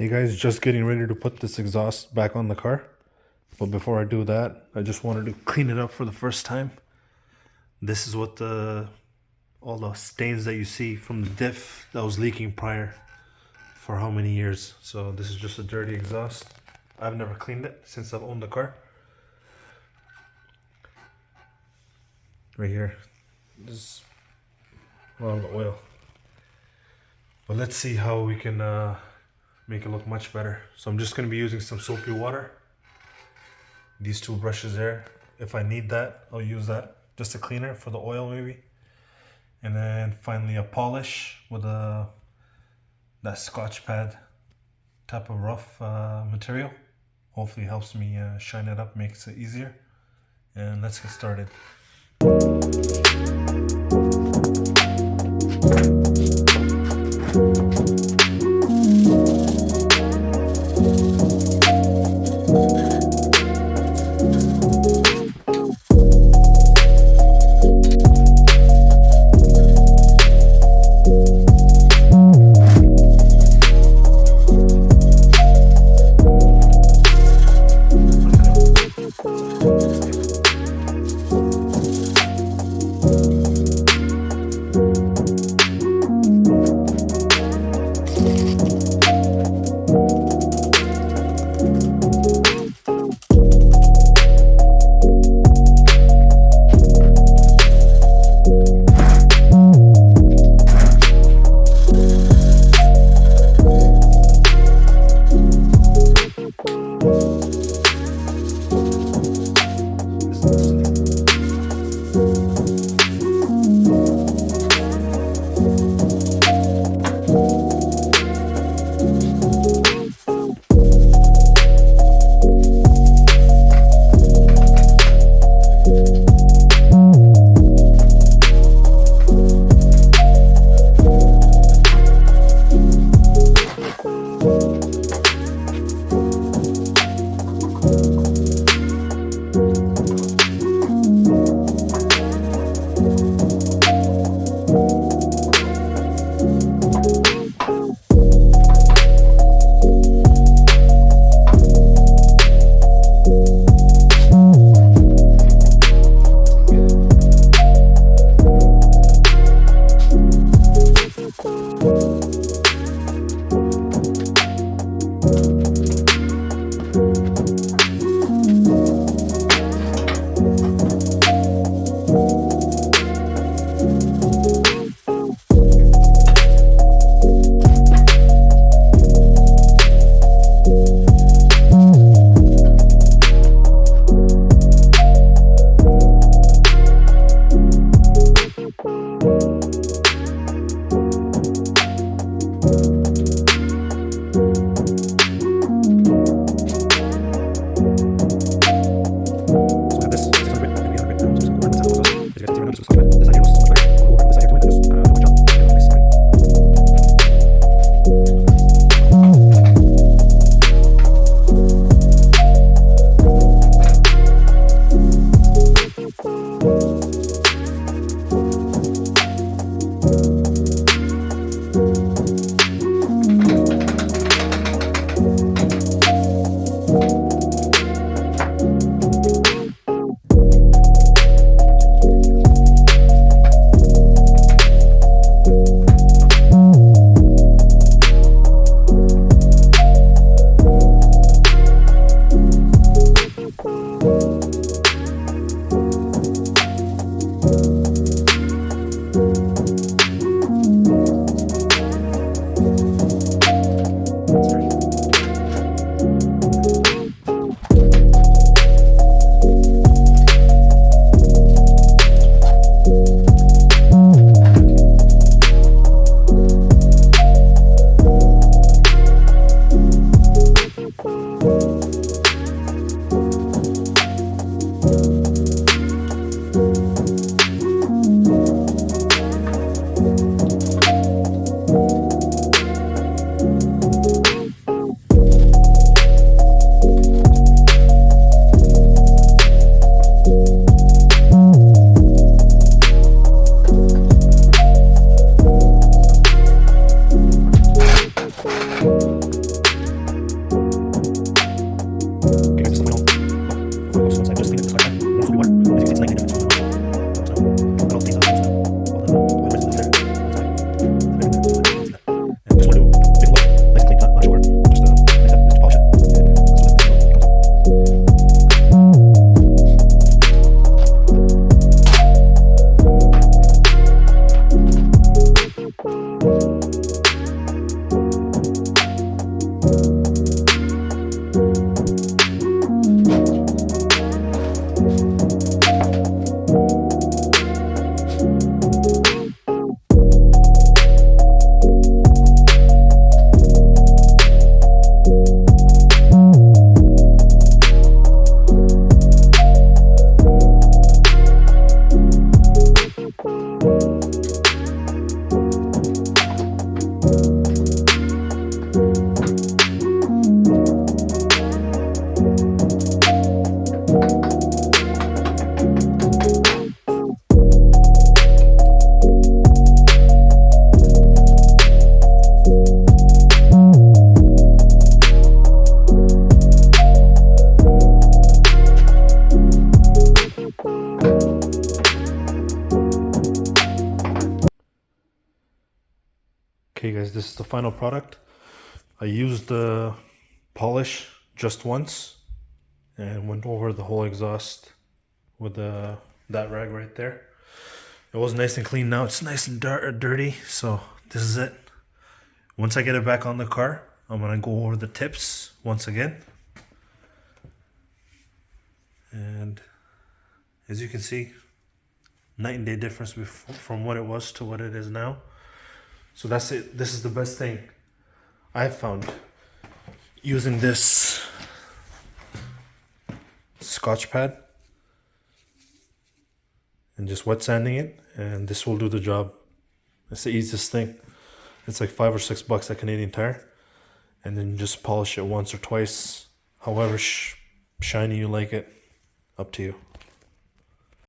Hey guys, just getting ready to put this exhaust back on the car. But before I do that, I just wanted to clean it up for the first time. This is what all the stains that you see from the diff that was leaking prior for how many years. So this is just a dirty exhaust. I've never cleaned it since I've owned the car. Right here, this is a lot of the oil. But let's see how we can make it look much better. So I'm just going to be using some soapy water. These two brushes there. If I need that, I'll use that. Just a cleaner for the oil maybe. And then finally a polish with that Scotch pad type of rough material. Hopefully it helps me shine it up, makes it easier. And let's get started. Okay guys, this is the final product. I used the polish just once and went over the whole exhaust with that rag right there. It was nice and clean. Now it's nice and dirty, so this is it. Once I get it back on the car, I'm gonna go over the tips once again. And as you can see, night and day difference from what it was to what it is now. So that's it. This is the best thing I've found using this Scotch pad and just wet sanding it, and this will do the job. It's the easiest thing. It's like $5 or $6 at Canadian Tire, and then just polish it once or twice, however shiny you like it. Up to you.